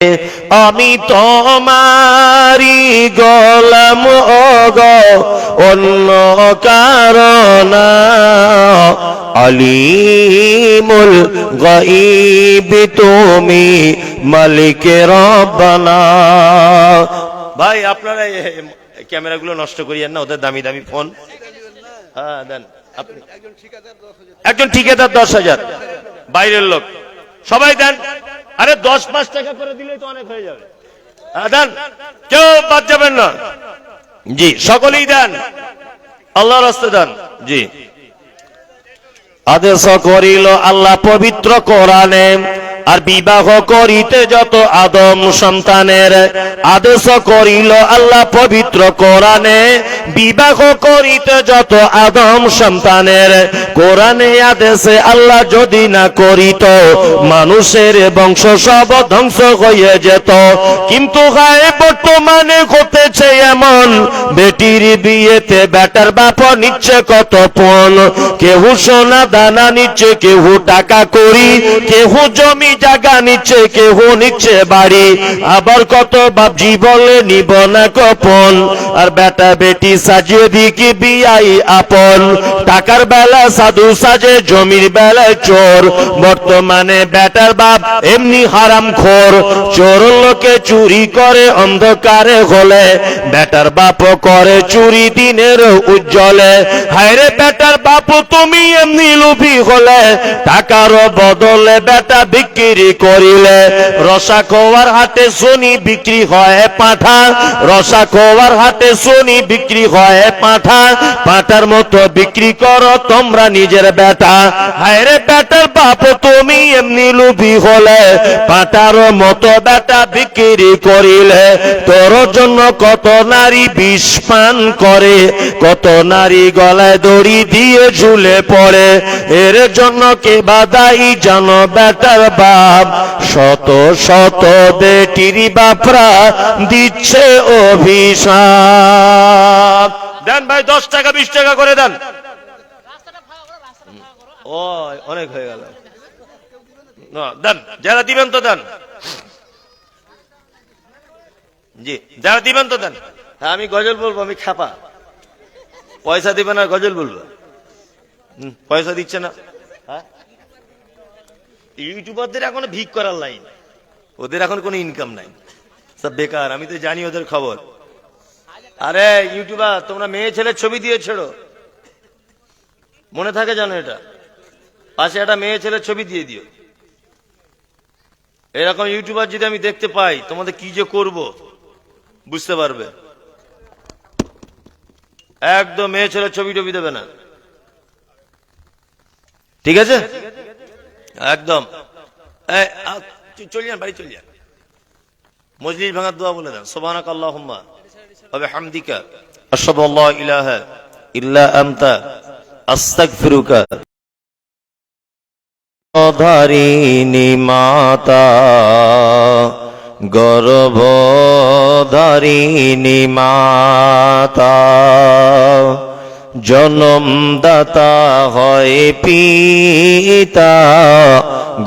আমি তোমারি গোলাম ওগো অন্য কারণ আলিমুল গায়ব তুমি মালিক রব্বানা। ভাই আপনারা ক্যামেরাগুলো নষ্ট করিয়েন না, ওদের দামি দামি ফোন। হ্যাঁ দেন, আপনি একজন ঠিকাদার 10,000, বাইরের লোক সবাই দেন। আরে 10-5 টাকা করে দিলেই তো অনেক হয়ে যাবে। দেন, কেউ বাদ যাবেন না। জি সকলেই দেন, আল্লাহর রাস্তায় দেন। জি আদেশ করিল আল্লাহ পবিত্র কোরআনে, আর বিবাহ করিতে যত আদম সন্তানের আদেশ করিল আল্লাহ পবিত্র কোরআনে, বিবাহ করিতে যত আদম সন্তানের। কোরআনে আদেশে আল্লাহ যদি না করিত মানুষের বংশ সব ধ্বংস হয়ে যেত। কিন্তু গায়ে বর্তমানে ঘটেছে এমন, বেটির বিয়েতে বেটার বাপ নিচ্ছে কত পণ। কেউ সোনা দানা নিচ্ছে, কেউ টাকা করি, কেউ জমি জায়গা নিচ্ছে, কেউ নিচ্ছে বাড়ি। আবার কত বাপজি বলে নিব না গোপন। আর বেটা বেটি সাজিয়ে দিকে বিয়াই আপন। টাকার বেলা সাধু সাজে, জমির বেলায় চোর। বর্তমানে বেটার বাপ এমনি হারাম খোর। চোর লোকে চুরি করে অন্ধকারে হলে, বেটার বাপ করে চুরি দিনের উজ্জ্বলে। হায়রে বেটার বাপ তুমি এমনি লোভী হলে, টাকার বদলে বেটা বিক্রি করিলে। রসা খোয়ার হাটে শুনি বিক্রি হয় পাঁঠা, রসা খোয়ার হাটে শুনি বিক্রি হয় পাঁঠা। পাঁঠার মতো বিক্রি করো তোমরা নিজের বেটা। হায়রে বেটার বাপ তুমি এমনি লোভী হলে, পাঁঠার মতো বেটা বিক্রি করিলে। তোর জন্য কত নারী বিষ পান করে, কত নারী গলায় দড়ি দিয়ে ঝুলে পড়ে। এর জন্য কে বাদাই জানো বেটার বাপ, শত শত বেটির বাপরা দিচ্ছে অভিশাপ। দেন ভাই 10 টাকা 20 টাকা করে দেন। ও অনেক হয়ে গেল, দেন যারা দিবেন তো দেন। জি যারা দিবেন তো দেন। হ্যাঁ আমি গজল বলবো, আমি খাপা। পয়সা দিবেন আর গজল বলবো। পয়সা দিচ্ছে না। হ্যাঁ ইউটিউবারদের এখন ভিক করার লাইন, ওদের এখন কোনো ইনকাম নাই, সব বেকার। আমি তো জানি ওদের খবর। আরে ইউটিউবার তোমরা মেয়ে ছেলের ছবি দিয়ে ছেড়ো, মনে থাকে জানো এটা, পাশে একটা মেয়ে ছেলের ছবি দিয়ে দিও। এরকম ইউটিউবার যদি আমি দেখতে পাই, তোমাদের কি যে করব বুঝতে পারবে। একদম মেয়ে ছেলের ছবি টবি দেবে না, ঠিক আছে? একদম চলে যান, বাড়ি চলে যান। মজলিস ভাঙার দোয়া বলে দেন, সুবহানাক আল্লাহুম্মা ওয়া বিহামদিকা আশহাদু আল্লা ইলাহা ইল্লা আনতা আস্তাগফিরুকা। ধারিণী মাতা, গর্ভধারিণী মাতা, জনমদাতা হয় পিতা,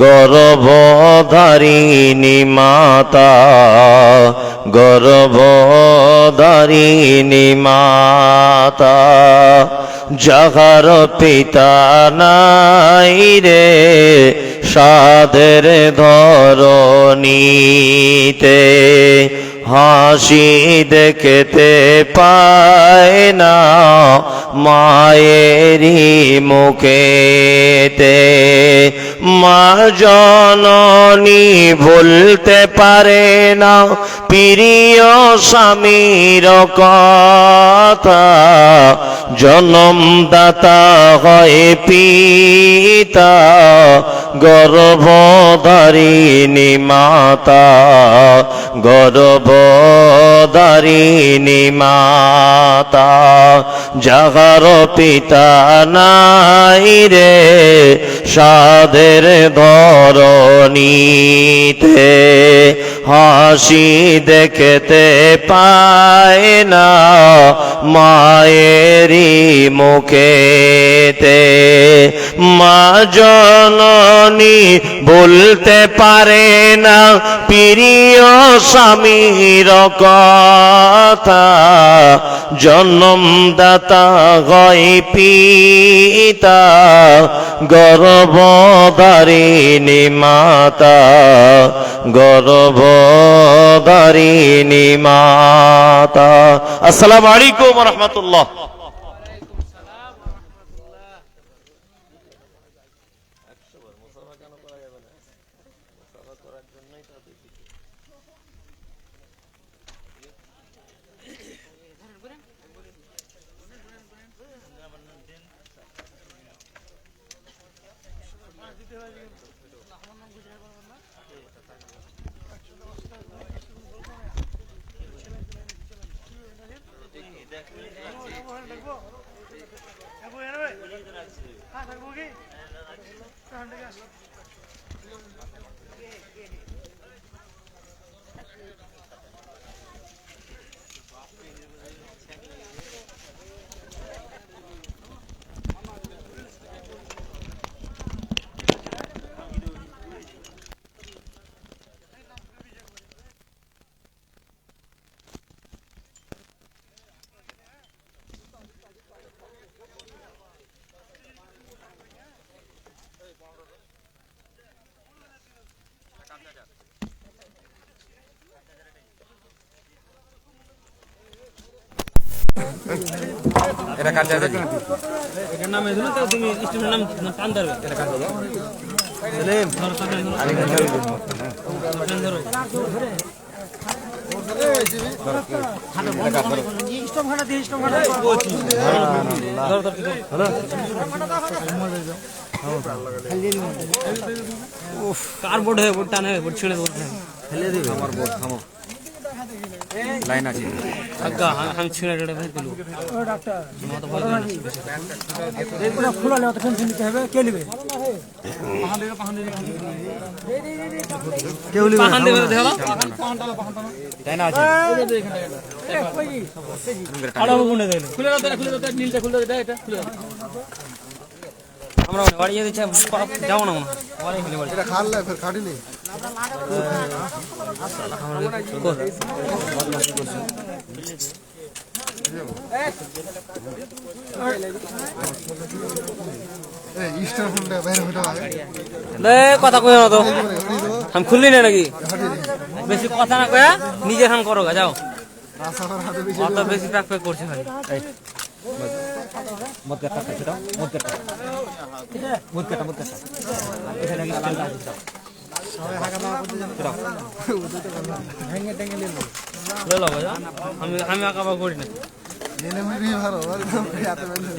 গর্ভধারিণী মাতা, গর্ভধারিণী মাতা। যাহার পিতা নাই রে সাধের ধরণীতে, হাসি দেখতে পায় না মায়েরই মুখেতে। মা জননী ভুলতে পারে না প্রিয় স্বামীর কথা, জনমদাতা হয় পিতা, গর্ভধারিণী মাতা, গর্ভধারিণী মাতা। যাহার পিতা নাই রে সাধের ধরণীতে, হাসি দেখতে পায় না মায়েরই মুখেতে। মা জননী বলতে পারে না প্রিয় স্বামীর কথা, জন্মদাতা হয় পিতা গর্ভধারিণী মাতা, গর্ভধারিণী মাতা। আসসালামু আলাইকুম ওয়া রাহমাতুল্লাহ। এটা কার জায়গা? এর নাম এজন্য তো তুমি স্টেশনের নাম টান ধরবে। এটা কার জায়গা? সেলিম ধরো সামনে ধরো। স্টপ ঘাটা দিয়ে স্টপ ঘাটা বলছি। ধরো ধরো হ্যালো উফ কার বোর্ড है বোর্ড টানে বোর্ড ছেড়ে দেবো ফেলে দিবে আমার বোর্ড থামো লাইন আছে আজ্ঞা আমি ছেড়ে রেডে ভাই দিলু ও ডাক্তার মত বল না পুরো খোলা লে তখন নিতে হবে কে নেবে পাহান দেবে কেউ নেবে পাহান দেবে দেখো পাহান লাইন আছে আড়া গুনে দেন খুলে দাও নীলটা খুলে দাও এটা খুলে দাও আমরা বাড়িয়ে দিচ্ছি যাও না বাড়ি খুলে বাড়ি এটা খাল না ফের কাটি নেই এই স্টার ফোনটা বাইরে হটা লে কথা কই না তো हम খুললি না নাকি বেশি কথা না কয়া নিজে হাম করো যাও আসার হাতে বেশি অত বেশি প্যাক প্যাক করছে খালি মত কাটা দাও মত কাটা এখানে স্টাইল আছে সবাই হাগা মারা করতে যাবে ভেঙে টেঙে নিল লে লো ভাই আমি আঁকা করি না এনে মেরে ভালো হাতে বেঁধে